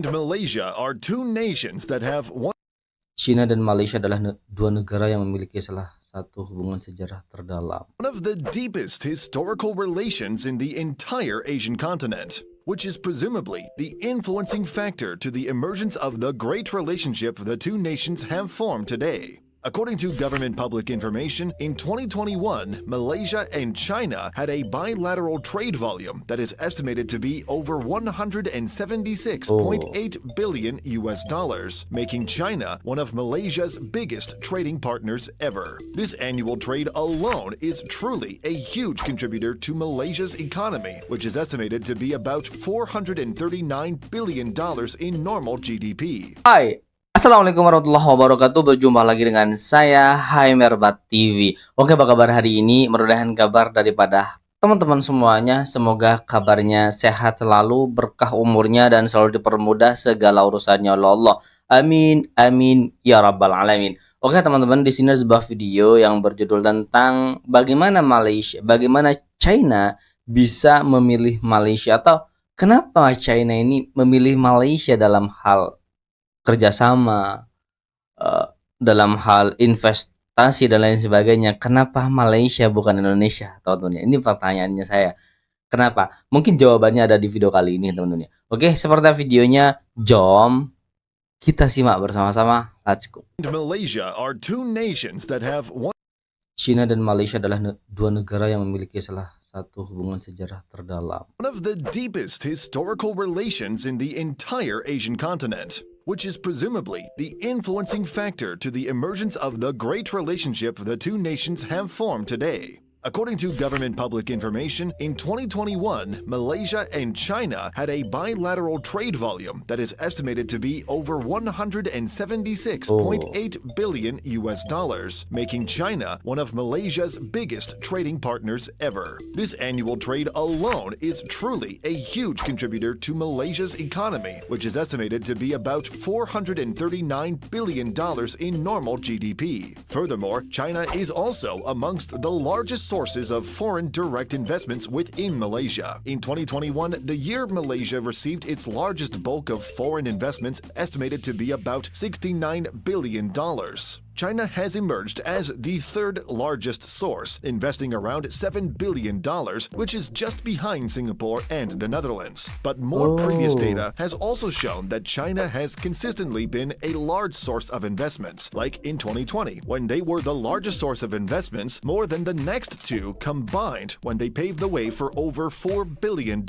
and Malaysia are two nations that have one China dan Malaysia adalah dua negara yang memiliki salah satu hubungan sejarah terdalam. of the deepest historical relations in the entire Asian continent, which is presumably the influencing factor to the emergence of the great relationship the two nations have formed today. According to government public information, in 2021, Malaysia and China had a bilateral trade volume that is estimated to be over 176.8 billion US dollars, making China one of Malaysia's biggest trading partners ever. This annual trade alone is truly a huge contributor to Malaysia's economy, which is estimated to be about $439 billion in normal GDP. Hai, Assalamualaikum warahmatullahi wabarakatuh. Berjumpa lagi dengan saya, Hai Merbat TV. Oke, apa kabar hari ini? Mudah-mudahan kabar daripada teman-teman semuanya. Semoga kabarnya sehat selalu, berkah umurnya, dan selalu dipermudah segala urusannya oleh Allah. Amin, amin, ya rabbal alamin. Oke teman-teman, di sini ada sebuah video yang berjudul tentang bagaimana China bisa memilih Malaysia, atau kenapa China ini memilih Malaysia dalam hal kerjasama, dalam hal investasi dan lain sebagainya. Kenapa Malaysia bukan Indonesia, teman-teman? Ini pertanyaannya saya. Kenapa? Mungkin jawabannya ada di video kali ini, teman-teman. Oke, seperti videonya, jom kita simak bersama-sama. Let's go. And Malaysia are two nations that have one China dan Malaysia adalah dua negara yang memiliki salah satu hubungan sejarah terdalam. of the deepest historical relations in the entire Asian continent, which is presumably the influencing factor to the emergence of the great relationship the two nations have formed today. According to government public information, in 2021, Malaysia and China had a bilateral trade volume that is estimated to be over 176.8 billion US dollars, making China one of Malaysia's biggest trading partners ever. This annual trade alone is truly a huge contributor to Malaysia's economy, which is estimated to be about $439 billion in normal GDP. Furthermore, China is also amongst the largest sources of foreign direct investments within Malaysia. In 2021, the year Malaysia received its largest bulk of foreign investments, estimated to be about $69 billion. China has emerged as the third largest source, investing around $7 billion, which is just behind Singapore and the Netherlands. But more previous data has also shown that China has consistently been a large source of investments, like in 2020, when they were the largest source of investments, more than the next two combined, when they paved the way for over $4 billion.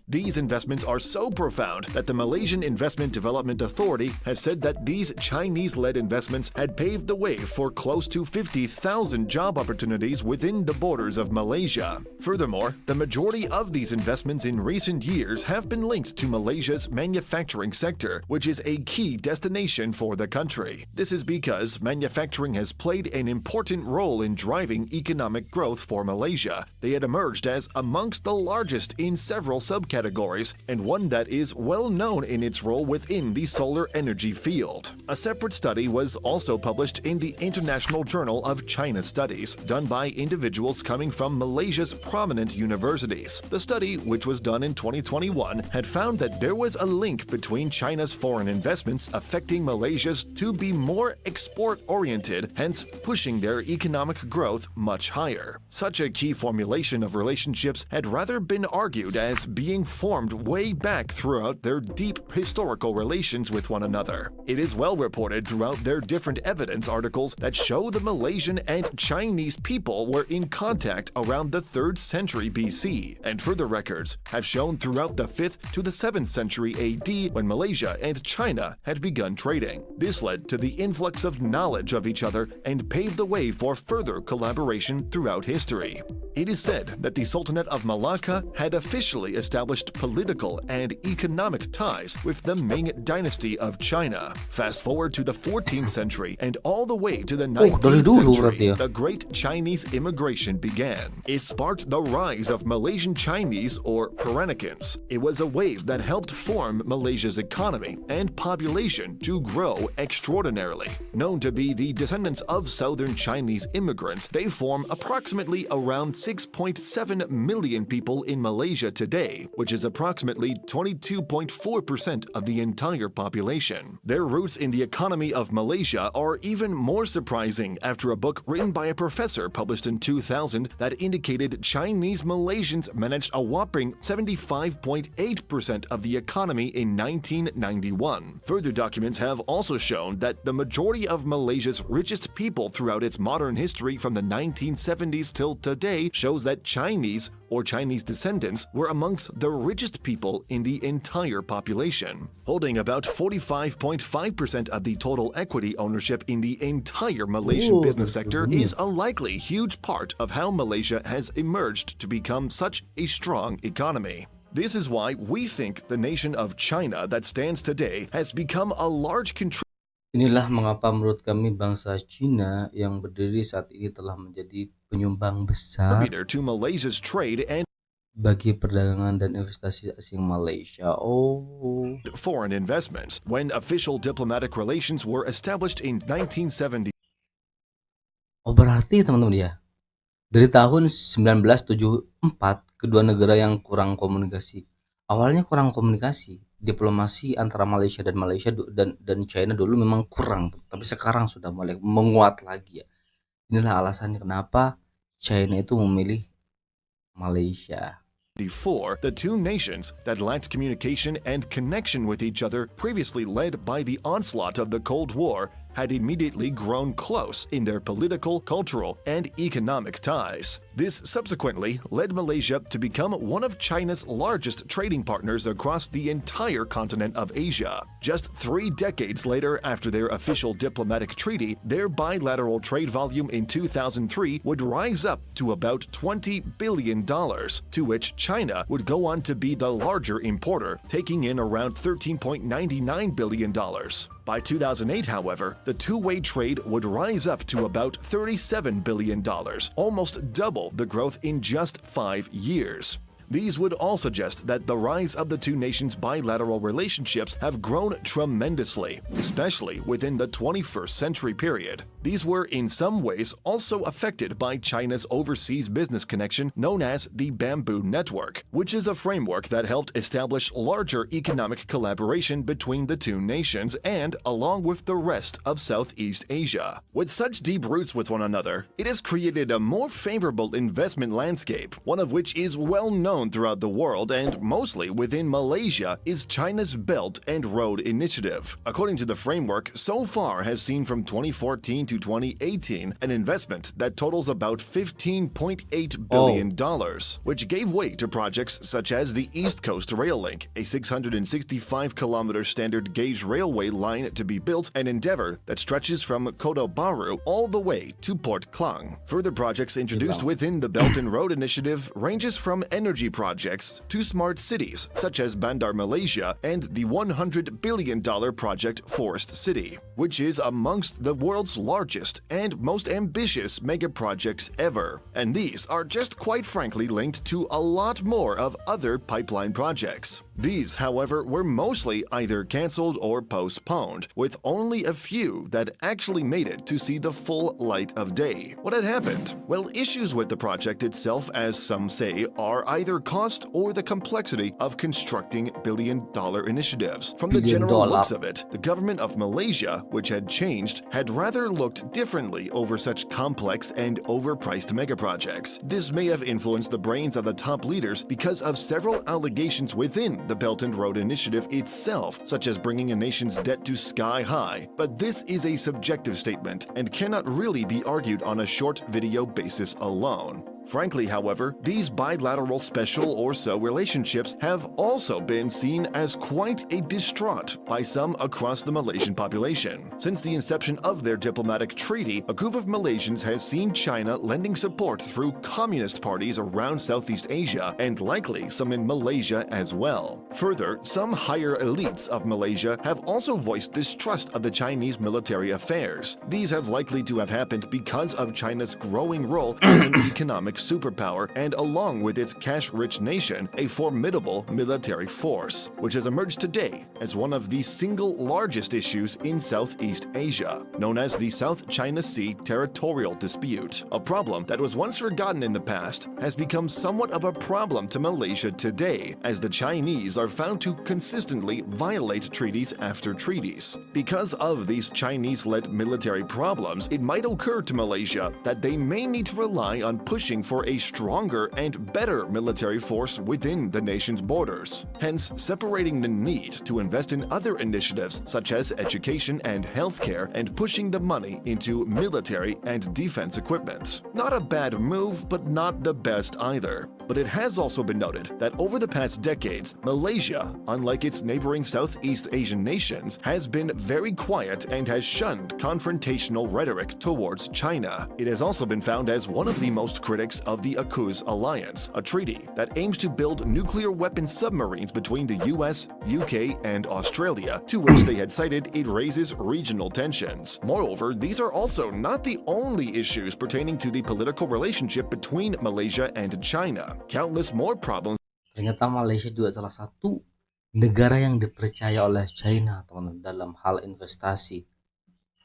These investments are so profound that the Malaysian Investment Development Authority has said that these Chinese-led investments had paved the way for close to 50,000 job opportunities within the borders of Malaysia. Furthermore, the majority of these investments in recent years have been linked to Malaysia's manufacturing sector, which is a key destination for the country. This is because manufacturing has played an important role in driving economic growth for Malaysia. They had emerged as amongst the largest in several subcategories, and one that is well known in its role within the solar energy field. A separate study was also published in the International Journal of China Studies, done by individuals coming from Malaysia's prominent universities. The study, which was done in 2021, had found that there was a link between China's foreign investments affecting Malaysia's to be more export-oriented, hence pushing their economic growth much higher. Such a key formulation of relationships had rather been argued as being formed way back throughout their deep historical relations with one another. It is well reported throughout their different evidence articles that show the Malaysian and Chinese people were in contact around the 3rd century BC, and further records have shown throughout the 5th to the 7th century AD when Malaysia and China had begun trading. This led to the influx of knowledge of each other and paved the way for further collaboration throughout history. It is said that the Sultanate of Malacca had officially established political and economic ties with the Ming dynasty of China. Fast forward to the 14th century and all the way to the dari 19th dulu century, berarti ya. the Great Chinese Immigration began. It sparked the rise of Malaysian Chinese or Perenikans. It was a wave that helped form Malaysia's economy and population to grow extraordinarily. Known to be the descendants of southern Chinese immigrants, they form approximately around 6.7 million people in Malaysia today, which is approximately 22.4% of the entire population. Their roots in the economy of Malaysia are even more surprising after a book written by a professor published in 2000 that indicated Chinese Malaysians managed a whopping 75.8% of the economy in 1991. Further documents have also shown that the majority of Malaysia's richest people throughout its modern history from the 1970s till today shows that Chinese or Chinese descendants were amongst the richest people in the entire population, holding about 45.5% of the total equity ownership in the entire Malaysian business sector is a likely huge part of how Malaysia has emerged to become such a strong economy. This is why we think the nation of China that stands today has become a large Inilah mengapa menurut kami bangsa Cina yang berdiri saat ini telah menjadi penyumbang besar contributor to Malaysia's trade and bagi perdagangan dan investasi asing Malaysia. Oh, foreign investments when official diplomatic relations were established in 1970. berarti teman-teman ya, dari tahun 1974 kedua negara yang kurang komunikasi. Awalnya kurang komunikasi, diplomasi antara Malaysia dan China dulu memang kurang, tapi sekarang sudah mulai menguat lagi ya. Inilah alasannya kenapa China itu memilih Malaysia. Before, the two nations that lacked communication and connection with each other, previously led by the onslaught of the Cold War, had immediately grown close in their political, cultural, and economic ties. This subsequently led Malaysia to become one of China's largest trading partners across the entire continent of Asia. Just 3 decades later, after their official diplomatic treaty, their bilateral trade volume in 2003 would rise up to about $20 billion, to which China would go on to be the larger importer, taking in around $13.99 billion. By 2008, however, the two-way trade would rise up to about $37 billion, almost double the growth in just 5 years. These would all suggest that the rise of the two nations' bilateral relationships have grown tremendously, especially within the 21st century period. These were in some ways also affected by China's overseas business connection known as the Bamboo Network, which is a framework that helped establish larger economic collaboration between the two nations and along with the rest of Southeast Asia. With such deep roots with one another, it has created a more favorable investment landscape, one of which is well known throughout the world and mostly within Malaysia is China's Belt and Road Initiative. According to the framework, so far has seen from 2014 to 2018 an investment that totals about $15.8 billion, which gave way to projects such as the East Coast Rail Link, a 665-kilometer standard gauge railway line to be built, an endeavor that stretches from Kota Baru all the way to Port Klang. Further projects introduced within the Belt and Road Initiative ranges from energy projects to smart cities such as Bandar Malaysia and the $100 billion project Forest City, which is amongst the world's largest and most ambitious mega projects ever. And these are just quite frankly linked to a lot more of other pipeline projects. These, however, were mostly either cancelled or postponed, with only a few that actually made it to see the full light of day. What had happened? Well, issues with the project itself, as some say, are either cost or the complexity of constructing billion-dollar initiatives. From the general looks of it, the government of Malaysia, which had changed, had rather looked differently over such complex and overpriced megaprojects. This may have influenced the brains of the top leaders because of several allegations within the Belt and Road Initiative itself, such as bringing a nation's debt to sky high. But this is a subjective statement and cannot really be argued on a short video basis alone. Frankly, however, these bilateral special or so relationships have also been seen as quite a distraught by some across the Malaysian population. Since the inception of their diplomatic treaty, a group of Malaysians has seen China lending support through communist parties around Southeast Asia and likely some in Malaysia as well. Further, some higher elites of Malaysia have also voiced distrust of the Chinese military affairs. These have likely to have happened because of China's growing role as an economic superpower and, along with its cash-rich nation, a formidable military force, which has emerged today as one of the single largest issues in Southeast Asia, known as the South China Sea territorial dispute. A problem that was once forgotten in the past has become somewhat of a problem to Malaysia today, as the Chinese are found to consistently violate treaties after treaties. Because of these Chinese-led military problems, it might occur to Malaysia that they may need to rely on pushing for a stronger and better military force within the nation's borders, hence separating the need to invest in other initiatives such as education and healthcare and pushing the money into military and defense equipment. Not a bad move, but not the best either. But it has also been noted that over the past decades, Malaysia, unlike its neighboring Southeast Asian nations, has been very quiet and has shunned confrontational rhetoric towards China. It has also been found as one of the most critics of the AUKUS alliance, a treaty that aims to build nuclear weapon submarines between the US, UK, and Australia, to which they had cited it raises regional tensions. Moreover, these are also not the only issues pertaining to the political relationship between Malaysia and China. Countless more problems Ternyata Malaysia juga salah satu negara yang dipercaya oleh China, teman-teman, dalam hal investasi.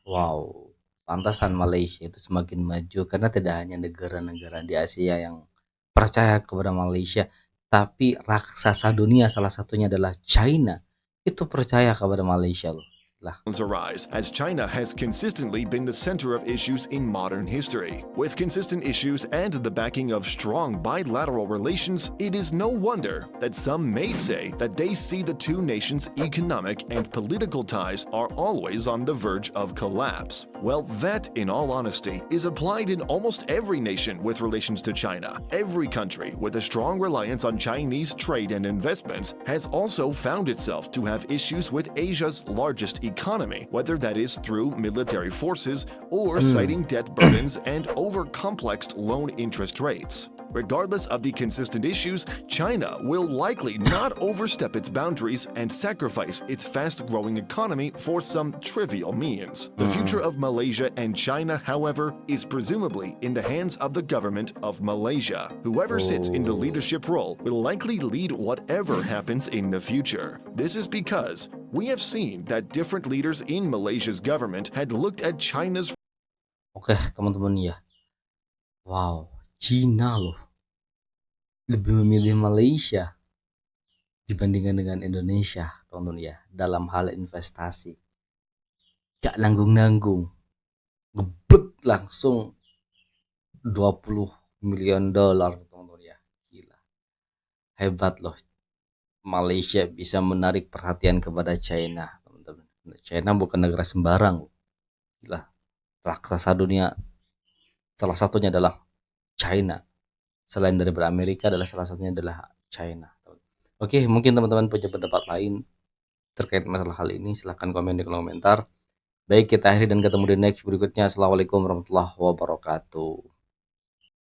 Wow, pantasan Malaysia itu semakin maju karena tidak hanya negara-negara di Asia yang percaya kepada Malaysia, tapi raksasa dunia salah satunya adalah China. Itu percaya kepada Malaysia loh. Lah, arise, as China has consistently been the center of issues in modern history. With consistent issues and the backing of strong bilateral relations, it is no wonder that some may say that they see the two nations' economic and political ties are always on the verge of collapse. Well, that, in all honesty, is applied in almost every nation with relations to China. Every country with a strong reliance on Chinese trade and investments has also found itself to have issues with Asia's largest economy, whether that is through military forces or citing debt burdens and over-complexed loan interest rates. Regardless of the consistent issues, China will likely not overstep its boundaries and sacrifice its fast-growing economy for some trivial means. The future of Malaysia and China, however, is presumably in the hands of the government of Malaysia. Whoever sits in the leadership role will likely lead whatever happens in the future. This is because we have seen that different leaders in Malaysia's government had looked at China's oke teman-teman ya. Wow, Cina loh lebih memilih Malaysia dibandingkan dengan Indonesia, teman-teman ya, dalam hal investasi. Gak nanggung-nanggung, ngebet langsung 20 miliar dolar, teman-teman ya. Gila. Hebat loh. Malaysia bisa menarik perhatian kepada China, teman-teman. China bukan negara sembarang loh. Gila. Raksasa dunia salah satunya adalah China. Selain dari Amerika adalah salah satunya adalah China. Oke, mungkin teman-teman punya pendapat lain terkait masalah hal ini, silahkan komen di kolom komentar. Baik, kita akhiri dan ketemu di next berikutnya. Assalamualaikum warahmatullahi wabarakatuh.